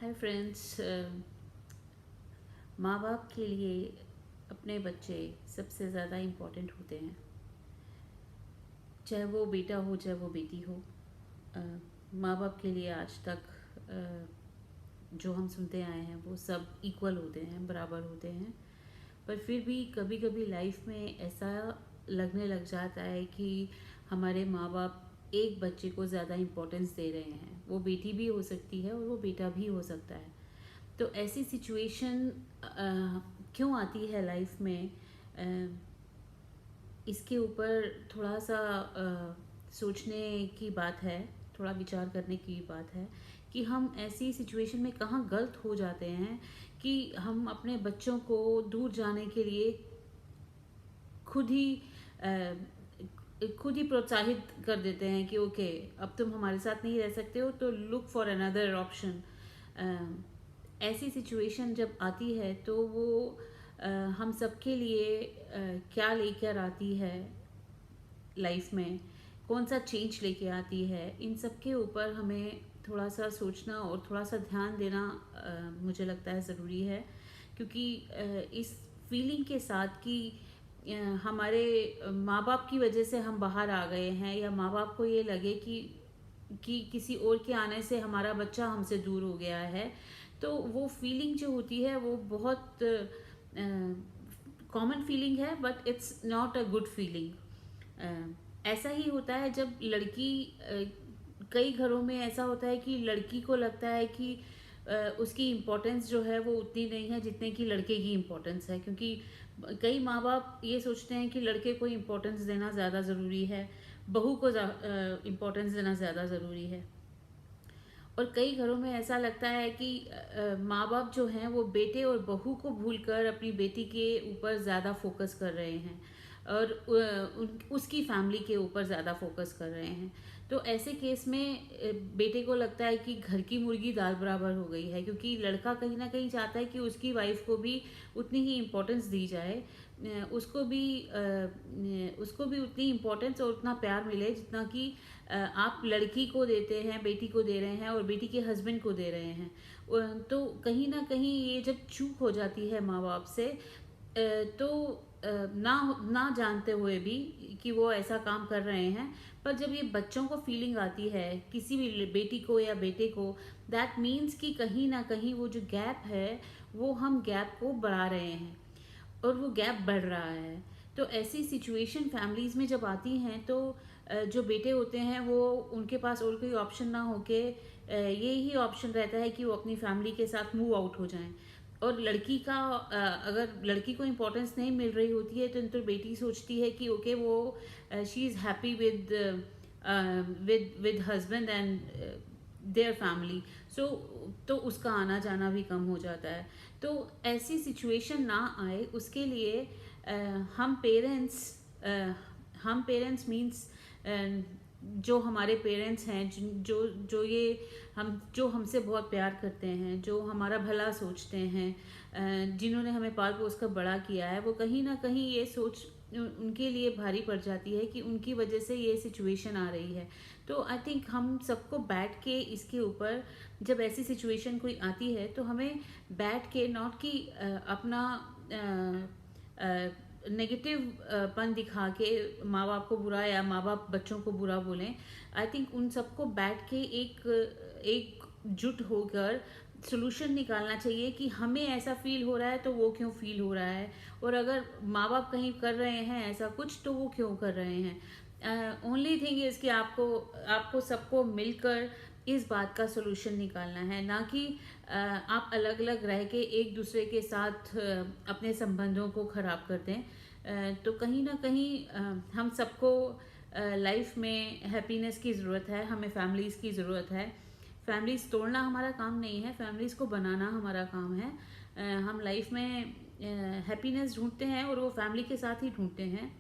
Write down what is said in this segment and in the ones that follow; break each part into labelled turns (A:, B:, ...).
A: Hi friends. माँ बाप के लिए अपने बच्चे सबसे ज़्यादा इम्पोर्टेंट होते हैं, चाहे वो बेटा हो चाहे वो बेटी हो। अ, माँ बाप के लिए आज तक जो हम सुनते आए हैं वो सब इक्वल होते हैं, बराबर होते हैं। पर फिर भी कभी कभी लाइफ में ऐसा लगने लग जाता है कि हमारे माँ बाप एक बच्चे को ज़्यादा इम्पोर्टेंस दे रहे हैं। वो बेटी भी हो सकती है और वो बेटा भी हो सकता है। तो ऐसी सिचुएशन क्यों आती है लाइफ में? अ, इसके ऊपर थोड़ा सा सोचने की बात है, थोड़ा विचार करने की बात है कि हम ऐसी सिचुएशन में कहाँ गलत हो जाते हैं कि हम अपने बच्चों को दूर जाने के लिए खुद ही अ, खुद ही प्रोत्साहित कर देते हैं कि ओके, अब तुम हमारे साथ नहीं रह सकते हो तो लुक फॉर अनदर ऑप्शन। ऐसी सिचुएशन जब आती है तो वो हम सबके लिए क्या लेकर आती है लाइफ में, कौन सा चेंज लेके आती है, इन सब के ऊपर हमें थोड़ा सा सोचना और थोड़ा सा ध्यान देना मुझे लगता है ज़रूरी है। क्योंकि इस फीलिंग के साथ कि हमारे माँ बाप की वजह से हम बाहर आ गए हैं, या माँ बाप को ये लगे कि किसी और के आने से हमारा बच्चा हमसे दूर हो गया है, तो वो फीलिंग जो होती है वो बहुत कॉमन फीलिंग है, but it's not a good feeling. ऐसा ही होता है जब लड़की कई घरों में ऐसा होता है कि लड़की को लगता है कि उसकी इम्पोर्टेंस जो है वो उतनी नहीं है जितने की लड़के की इम्पोर्टेंस है। क्योंकि कई माँ बाप ये सोचते हैं कि लड़के को इम्पोर्टेंस देना ज़्यादा ज़रूरी है, बहू को इम्पोर्टेंस देना ज़्यादा ज़रूरी है। और कई घरों में ऐसा लगता है कि माँ बाप जो हैं वो बेटे और बहू को भूलकर अपनी बेटी के ऊपर ज़्यादा फोकस कर रहे हैं, और उसकी फैमिली के ऊपर ज़्यादा फोकस कर रहे हैं। तो ऐसे केस में बेटे को लगता है कि घर की मुर्गी दाल बराबर हो गई है, क्योंकि लड़का कहीं ना कहीं चाहता है कि उसकी वाइफ को भी उतनी ही इम्पोर्टेंस दी जाए, उसको भी उतनी इम्पोर्टेंस और उतना प्यार मिले जितना कि आप लड़की को देते हैं, बेटी को दे रहे हैं और बेटी के हस्बैंड को दे रहे हैं। तो कहीं ना कहीं ये जब चूक हो जाती है माँ बाप से, तो ना जानते हुए भी कि वो ऐसा काम कर रहे हैं, पर जब ये बच्चों को फीलिंग आती है किसी भी बेटी को या बेटे को, दैट मीन्स कि कहीं ना कहीं वो जो गैप है वो हम गैप को बढ़ा रहे हैं और वो गैप बढ़ रहा है। तो ऐसी सिचुएशन फैमिलीज़ में जब आती हैं तो जो बेटे होते हैं वो, उनके पास और कोई ऑप्शन ना होके ये ही ऑप्शन रहता है कि वो अपनी फैमिली के साथ मूव आउट हो जाएं। और लड़की का अगर लड़की को इम्पोर्टेंस नहीं मिल रही होती है तो बेटी सोचती है कि ओके, वो she is happy with husband and their family. So तो उसका आना जाना भी कम हो जाता है। तो ऐसी सिचुएशन ना आए उसके लिए हम पेरेंट्स मीन्स जो हमारे पेरेंट्स हैं, जो जो ये हम जो हमसे बहुत प्यार करते हैं, जो हमारा भला सोचते हैं, जिन्होंने हमें पाल पोस कर बड़ा किया है, वो कहीं ना कहीं ये सोच उनके लिए भारी पड़ जाती है कि उनकी वजह से ये सिचुएशन आ रही है। तो आई थिंक हम सबको बैठ के इसके ऊपर, जब ऐसी सिचुएशन कोई आती है तो हमें बैठ के, नॉट कि अपना नेगेटिव पन दिखा के माँ बाप को बुरा या माँ बाप बच्चों को बुरा बोलें। आई थिंक उन सबको बैठ के एकजुट होकर सोल्यूशन निकालना चाहिए कि हमें ऐसा फील हो रहा है तो वो क्यों फील हो रहा है, और अगर माँ बाप कहीं कर रहे हैं ऐसा कुछ तो वो क्यों कर रहे हैं। ओनली थिंग इज़ कि आपको आपको सबको मिलकर इस बात का सोल्यूशन निकालना है, ना कि आप अलग अलग रह के एक दूसरे के साथ अपने संबंधों को खराब कर दें। तो कहीं ना कहीं हम सबको लाइफ में हैप्पीनेस की ज़रूरत है, हमें फैमिलीज़ की ज़रूरत है। फैमिलीज़ तोड़ना हमारा काम नहीं है, फैमिलीज़ को बनाना हमारा काम है। हम लाइफ में हैप्पीनेस ढूंढते हैं और वो फैमिली के साथ ही ढूंढते हैं,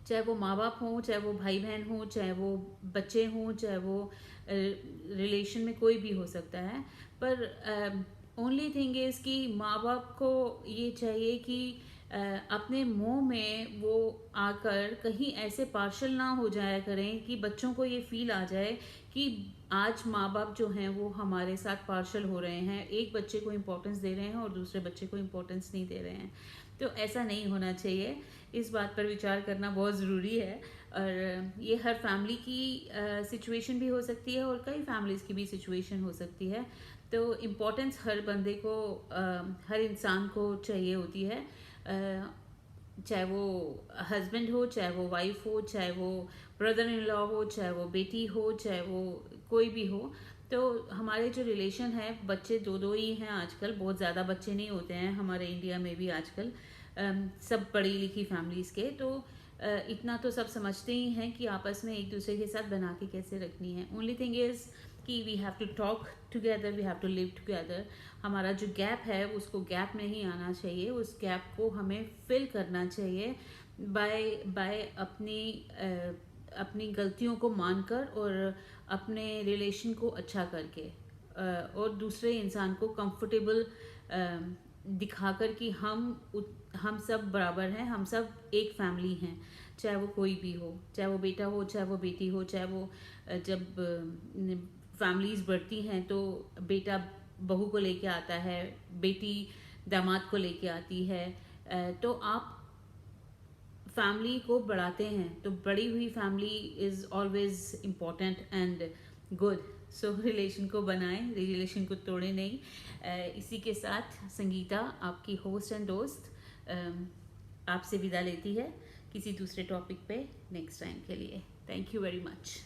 A: चाहे वो माँ बाप हों, चाहे वो भाई बहन हों, चाहे वो बच्चे हों, चाहे वो रिलेशन में कोई भी हो सकता है। पर ओनली थिंग इज़ कि माँ बाप को ये चाहिए कि अपने मुंह में वो आकर कहीं ऐसे पार्शल ना हो जाया करें कि बच्चों को ये फील आ जाए कि आज माँ बाप जो हैं वो हमारे साथ पार्शल हो रहे हैं, एक बच्चे को इम्पोर्टेंस दे रहे हैं और दूसरे बच्चे को इम्पोर्टेंस नहीं दे रहे हैं। तो ऐसा नहीं होना चाहिए, इस बात पर विचार करना बहुत ज़रूरी है। और ये हर फैमिली की सिचुएशन भी हो सकती है और कई फैमिलीज़ की भी सिचुएशन हो सकती है। तो इम्पोर्टेंस हर बंदे को, हर इंसान को चाहिए होती है, चाहे वो हस्बैंड हो, चाहे वो वाइफ हो, चाहे वो ब्रदर इन लॉ हो, चाहे वो बेटी हो, चाहे वो कोई भी हो। तो हमारे जो रिलेशन है, बच्चे दो दो ही हैं आजकल, बहुत ज़्यादा बच्चे नहीं होते हैं हमारे इंडिया में भी आजकल, सब पढ़ी लिखी फैमिलीज़ के। तो इतना तो सब समझते ही हैं कि आपस में एक दूसरे के साथ बना के कैसे रखनी है। ओनली थिंग इज़ कि we have to talk together, we have to live together. हमारा जो गैप है उसको गैप नहीं आना चाहिए, उस गैप को हमें फिल करना चाहिए बाय अपनी गलतियों को मानकर और अपने रिलेशन को अच्छा करके, और दूसरे इंसान को कंफर्टेबल दिखाकर कि हम सब बराबर हैं, हम सब एक फैमिली हैं, चाहे वो कोई भी हो, चाहे वो बेटा हो, चाहे वो बेटी हो, चाहे वो जब फैमिलीज बढ़ती हैं तो बेटा बहू को लेके आता है, बेटी दामाद को लेके आती है। तो आप फैमिली को बढ़ाते हैं तो बड़ी हुई family is always important and good. So relation को बनाएं, रिलेशन को तोड़े नहीं। इसी के साथ संगीता, आपकी होस्ट एंड दोस्त, आपसे विदा लेती है किसी दूसरे टॉपिक पे नेक्स्ट टाइम के लिए। Thank you very much.